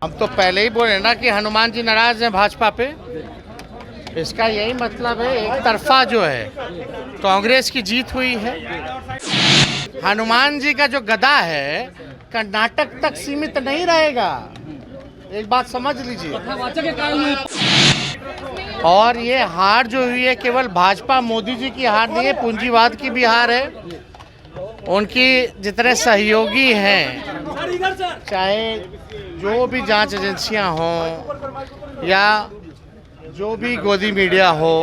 हम तो पहले ही बोले ना कि हनुमान जी नाराज हैं भाजपा पे। इसका यही मतलब है, एक तरफा जो है कांग्रेस की जीत हुई है। हनुमान जी का जो गदा है कर्नाटक तक सीमित नहीं रहेगा, एक बात समझ लीजिए। और ये हार जो हुई है केवल भाजपा मोदी जी की हार नहीं है, पूंजीवाद की भी हार है। उनकी जितने सहयोगी हैं, चाहे जो भी जांच एजेंसियां हों या जो भी गोदी मीडिया हो।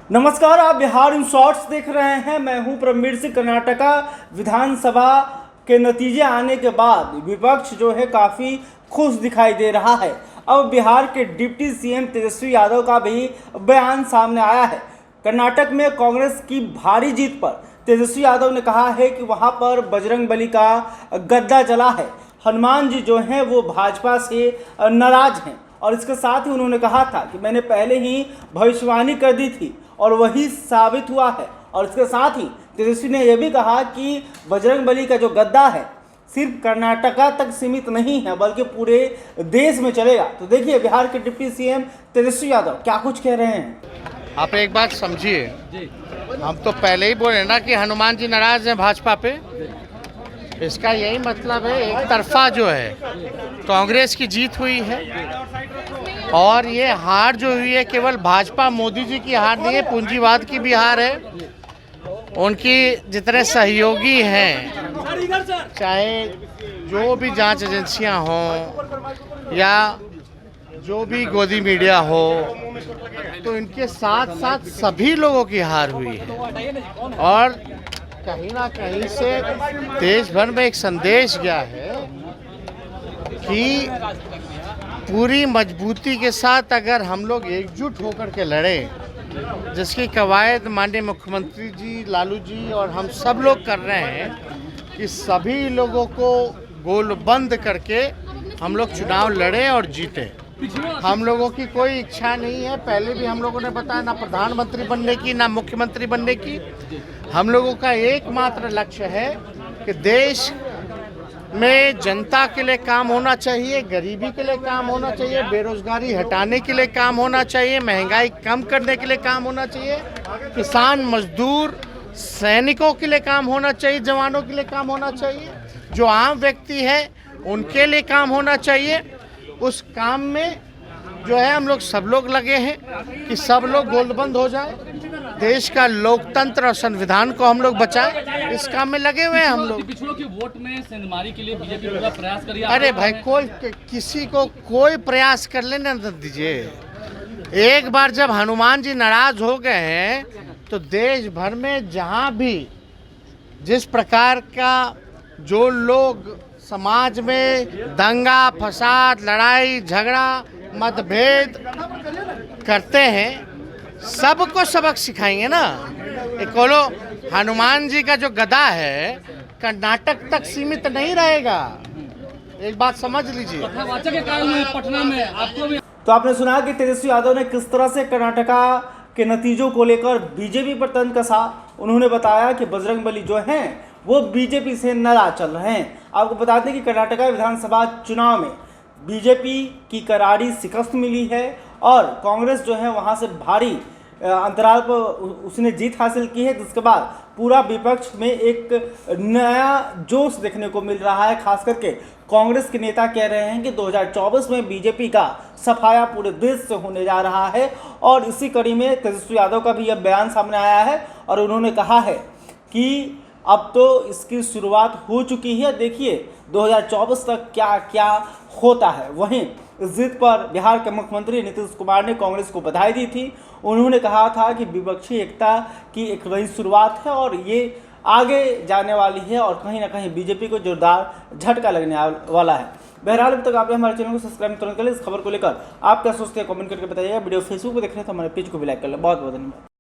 नमस्कार, आप बिहार इन शॉर्ट्स देख रहे हैं। मैं हूं परमवीर सिंह। कर्नाटका विधानसभा के नतीजे आने के बाद विपक्ष जो है काफ़ी खुश दिखाई दे रहा है। अब बिहार के डिप्टी सीएम तेजस्वी यादव का भी बयान सामने आया है। कर्नाटक में कांग्रेस की भारी जीत पर तेजस्वी यादव ने कहा है कि वहां पर बजरंगबली का गद्दा चला है। हनुमान जी जो हैं वो भाजपा से नाराज हैं और इसके साथ ही उन्होंने कहा था कि मैंने पहले ही भविष्यवाणी कर दी थी और वही साबित हुआ है। और इसके साथ ही तेजस्वी ने यह भी कहा कि बजरंगबली का जो गद्दा है सिर्फ कर्नाटका तक सीमित नहीं है बल्कि पूरे देश में चलेगा। तो देखिए बिहार के डिप्टी सीएम तेजस्वी यादव क्या कुछ कह रहे हैं। आप एक बात समझिए, हम तो पहले ही बोले ना कि हनुमान जी नाराज हैं भाजपा पे। इसका यही मतलब है, एक तरफा जो है कांग्रेस की जीत हुई है। और ये हार जो हुई है केवल भाजपा मोदी जी की हार नहीं है, पूंजीवाद की भी हार है। उनकी जितने सहयोगी हैं, चाहे जो भी जांच एजेंसियां हों या जो भी गोदी मीडिया हो, तो इनके साथ साथ सभी लोगों की हार हुई है। और कहीं ना कहीं से देश भर में एक संदेश गया है कि पूरी मजबूती के साथ अगर हम लोग एकजुट होकर के लड़ें, जिसकी कवायद माननीय मुख्यमंत्री जी, लालू जी और हम सब लोग कर रहे हैं कि सभी लोगों को गोलबंद करके हम लोग चुनाव लड़ें और जीतें। हम लोगों की कोई इच्छा नहीं है, पहले भी हम लोगों ने बताया, ना प्रधानमंत्री बनने की ना मुख्यमंत्री बनने की। हम लोगों का एकमात्र लक्ष्य है कि देश में जनता के लिए काम होना चाहिए, गरीबी के लिए काम होना चाहिए, बेरोजगारी हटाने के लिए काम होना चाहिए, महंगाई कम करने के लिए काम होना चाहिए, किसान मजदूर सैनिकों के लिए काम होना चाहिए, जवानों के लिए काम होना चाहिए, जो आम व्यक्ति है उनके लिए काम होना चाहिए। उस काम में जो है हम लोग सब लोग लगे हैं कि सब लोग गोलबंद हो जाए, देश का लोकतंत्र और संविधान को हम लोग बचाएं। इस काम में लगे हुए हैं हम लोग। पिछड़ों के वोट में सेंधमारी के लिए बीजेपी पूरा प्रयास कर रही है। अरे भाई, कोई किसी को कोई प्रयास कर लेने न दीजिए। एक बार जब हनुमान जी नाराज हो गए हैं तो देश भर में जहां भी जिस प्रकार का जो लोग समाज में दंगा फसाद, लड़ाई झगड़ा, मतभेद करते हैं, सबको सबक सिखाएंगे ना। एक बोलो, हनुमान जी का जो गदा है कर्नाटक तक सीमित नहीं रहेगा, एक बात समझ लीजिए। पटना में आपको भी तो आपने सुना कि तेजस्वी यादव ने किस तरह से कर्नाटका के नतीजों को लेकर बीजेपी पर तंज कसा। उन्होंने बताया कि बजरंगबली जो हैं वो बीजेपी से नाराज चल रहे हैं। आपको बता दें कि कर्नाटका विधानसभा चुनाव में बीजेपी की करारी शिकस्त मिली है और कांग्रेस जो है वहां से भारी अंतराल पर उसने जीत हासिल की है, जिसके बाद पूरा विपक्ष में एक नया जोश देखने को मिल रहा है। खास करके कांग्रेस के नेता कह रहे हैं कि 2024 में बीजेपी का सफाया पूरे देश से होने जा रहा है। और इसी कड़ी में तेजस्वी यादव का भी यह बयान सामने आया है और उन्होंने कहा है कि अब तो इसकी शुरुआत हो चुकी है, देखिए 2024 तक क्या क्या होता है। वहीं इस जीत पर बिहार के मुख्यमंत्री नीतीश कुमार ने कांग्रेस को बधाई दी थी। उन्होंने कहा था कि विपक्षी एकता की एक नई शुरुआत है और ये आगे जाने वाली है और कहीं ना कहीं बीजेपी को जोरदार झटका लगने वाला है। बहरहाल अब तक आपने हमारे चैनल को सब्सक्राइब तुरंत कर ले। इस खबर को लेकर आप क्या सोचते हैं कमेंट करके बताइएगा। वीडियो फेसबुक पर देख रहे हैं तो हमारे पेज को भी लाइक कर लें। बहुत बहुत धन्यवाद।